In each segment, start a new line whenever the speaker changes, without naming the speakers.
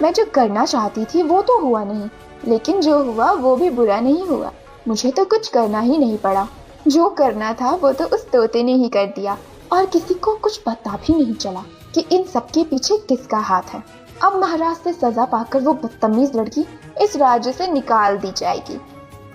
मैं जो करना चाहती थी वो तो हुआ नहीं, लेकिन जो हुआ वो भी बुरा नहीं हुआ। मुझे तो कुछ करना ही नहीं पड़ा। जो करना था वो तो उस तोते ने ही कर दिया और किसी को कुछ पता भी नहीं चला कि इन सबके पीछे किसका हाथ है। अब महाराज से सजा पाकर वो बदतमीज लड़की इस राज्य से निकाल दी जाएगी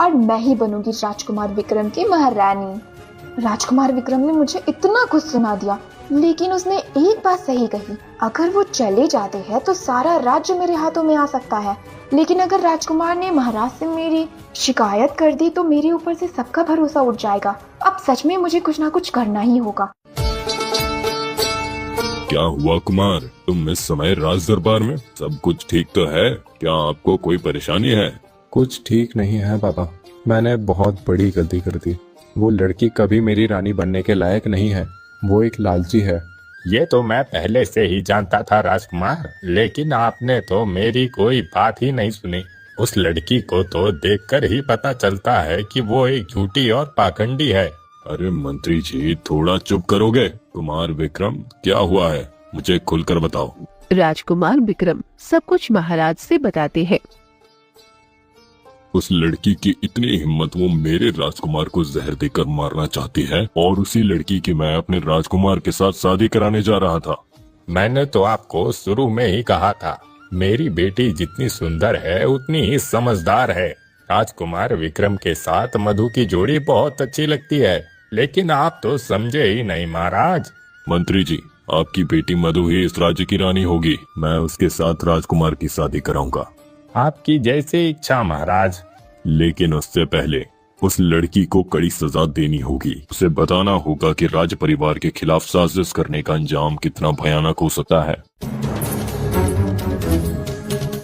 और मैं ही बनूंगी राजकुमार विक्रम की महारानी। राजकुमार विक्रम ने मुझे इतना कुछ सुना दिया, लेकिन उसने एक बात सही कही, अगर वो चले जाते हैं तो सारा राज्य मेरे हाथों में आ सकता है, लेकिन अगर राजकुमार ने महाराज से मेरी शिकायत कर दी तो मेरे ऊपर से सबका भरोसा उठ जाएगा। अब सच में मुझे कुछ ना कुछ करना ही होगा।
क्या हुआ कुमार, तुम इस समय राज दरबार में? सब कुछ ठीक तो है? क्या आपको कोई परेशानी है?
कुछ ठीक नहीं है बाबा, मैंने बहुत बड़ी गलती कर दी। वो लड़की कभी मेरी रानी बनने के लायक नहीं है, वो एक लालची है।
ये तो मैं पहले से ही जानता था राजकुमार, लेकिन आपने तो मेरी कोई बात ही नहीं सुनी। उस लड़की को तो देखकर ही पता चलता है कि वो एक झूठी और पाखंडी है।
अरे मंत्री जी, थोड़ा चुप करोगे? कुमार विक्रम, क्या हुआ है, मुझे खुलकर बताओ।
राजकुमार विक्रम सब कुछ महाराज से बताते हैं।
उस लड़की की इतनी हिम्मत, वो मेरे राजकुमार को जहर देकर मारना चाहती है, और उसी लड़की की मैं अपने राजकुमार के साथ शादी कराने जा रहा था।
मैंने तो आपको शुरू में ही कहा था, मेरी बेटी जितनी सुंदर है उतनी ही समझदार है। राजकुमार विक्रम के साथ मधु की जोड़ी बहुत अच्छी लगती है, लेकिन आप तो समझे ही नहीं महाराज।
मंत्री जी, आपकी बेटी मधु ही इस राज्य की रानी होगी। मैं उसके साथ राजकुमार की शादी कराऊंगा।
आपकी जैसी इच्छा महाराज।
लेकिन उससे पहले उस लड़की को कड़ी सजा देनी होगी। उसे बताना होगा कि राज परिवार के खिलाफ साजिश करने का अंजाम कितना भयानक हो सकता है।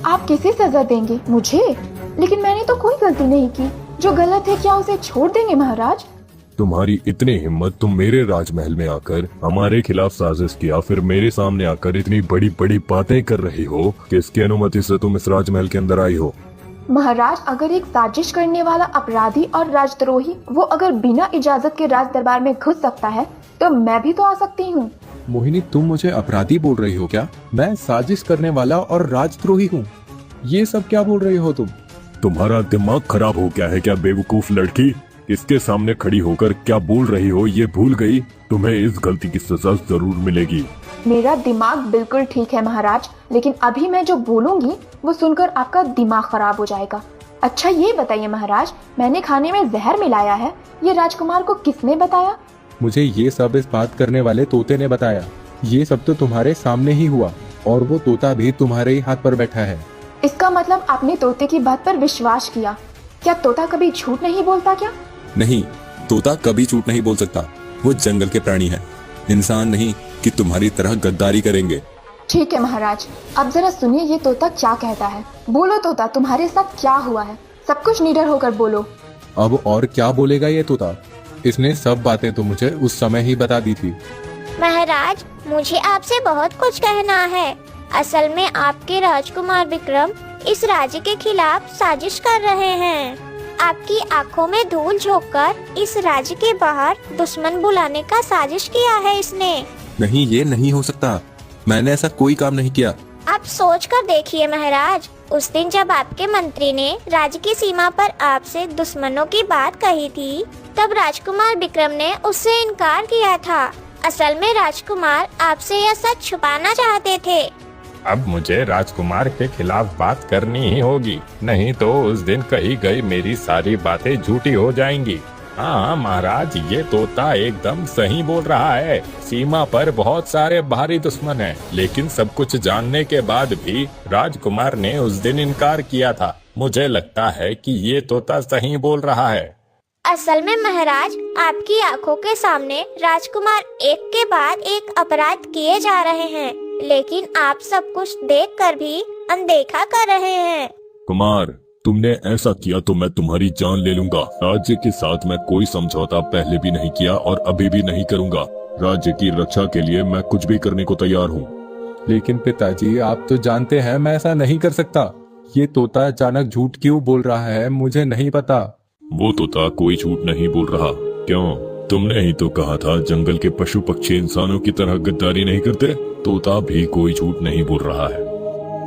आप किसे सजा देंगे? मुझे? लेकिन मैंने तो कोई गलती नहीं की। जो गलत है क्या उसे छोड़ देंगे महाराज?
तुम्हारी इतनी हिम्मत, तुम मेरे राजमहल में आकर हमारे खिलाफ साजिश किया, फिर मेरे सामने आकर इतनी बड़ी बड़ी बातें कर रही हो। किसकी अनुमति से तुम इस राजमहल के अंदर आई हो?
महाराज, अगर एक साजिश करने वाला अपराधी और राजद्रोही वो अगर बिना इजाजत के राज दरबार में घुस सकता है तो मैं भी तो आ सकती हूँ।
मोहिनी, तुम मुझे अपराधी बोल रही हो क्या? मैं साजिश करने वाला और राजद्रोही हूँ? ये सब क्या बोल रही हो तुम?
तुम्हारा दिमाग खराब हो गया है क्या बेवकूफ लड़की? इसके सामने खड़ी होकर क्या बोल रही हो, ये भूल गई? तुम्हें इस गलती की सजा जरूर मिलेगी।
मेरा दिमाग बिल्कुल ठीक है महाराज, लेकिन अभी मैं जो बोलूंगी वो सुनकर आपका दिमाग खराब हो जाएगा। अच्छा ये बताइए महाराज, मैंने खाने में जहर मिलाया है, ये राजकुमार को किसने बताया?
मुझे ये सब इस बात करने वाले तोते ने बताया। ये सब तो तुम्हारे सामने ही हुआ, और वो तोता भी तुम्हारे ही हाथ पर बैठा है।
इसका मतलब आपने तोते की बात पर विश्वास किया। क्या तोता कभी झूठ नहीं बोलता क्या?
नहीं, तोता कभी झूठ नहीं बोल सकता। वो जंगल के प्राणी है, इंसान नहीं कि तुम्हारी तरह गद्दारी करेंगे।
ठीक है महाराज, अब जरा सुनिए ये तोता क्या कहता है। बोलो तोता, तुम्हारे साथ क्या हुआ है? सब कुछ निडर होकर बोलो।
अब और क्या बोलेगा ये तोता? इसने सब बातें तो मुझे उस समय ही बता दी थी।
महाराज, मुझे आपसे बहुत कुछ कहना है। असल में आपके राजकुमार विक्रम इस राज्य के खिलाफ साजिश कर रहे हैं। आपकी आंखों में धूल झोंककर इस राज्य के बाहर दुश्मन बुलाने का साजिश किया है इसने।
नहीं, ये नहीं हो सकता। मैंने ऐसा कोई काम नहीं किया।
आप सोच कर देखिए महाराज, उस दिन जब आपके मंत्री ने राज्य की सीमा पर आपसे दुश्मनों की बात कही थी, तब राजकुमार विक्रम ने उससे इनकार किया था। असल में राजकुमार आपसे यह सच छुपाना चाहते थे।
अब मुझे राजकुमार के खिलाफ बात करनी ही होगी, नहीं तो उस दिन कही गई मेरी सारी बातें झूठी हो जाएंगी। हाँ महाराज, ये तोता एकदम सही बोल रहा है। सीमा पर बहुत सारे बाहरी दुश्मन हैं, लेकिन सब कुछ जानने के बाद भी राजकुमार ने उस दिन इनकार किया था। मुझे लगता है कि ये तोता सही बोल रहा है।
असल में महाराज, आपकी आंखों के सामने राजकुमार एक के बाद एक अपराध किए जा रहे हैं, लेकिन आप सब कुछ देखकर भी अनदेखा कर रहे हैं।
कुमार, तुमने ऐसा किया तो मैं तुम्हारी जान ले लूंगा। राज्य के साथ मैं कोई समझौता पहले भी नहीं किया और अभी भी नहीं करूंगा। राज्य की रक्षा के लिए मैं कुछ भी करने को तैयार हूँ।
लेकिन पिताजी, आप तो जानते हैं मैं ऐसा नहीं कर सकता। ये तोता अचानक झूठ क्यों बोल रहा है मुझे नहीं पता।
वो तोता कोई झूठ नहीं बोल रहा। क्यों? तुमने ही तो कहा था जंगल के पशु पक्षी इंसानों की तरह गद्दारी नहीं करते। तोता भी कोई झूठ नहीं बोल रहा है।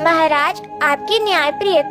महाराज, आपकी न्यायप्रियता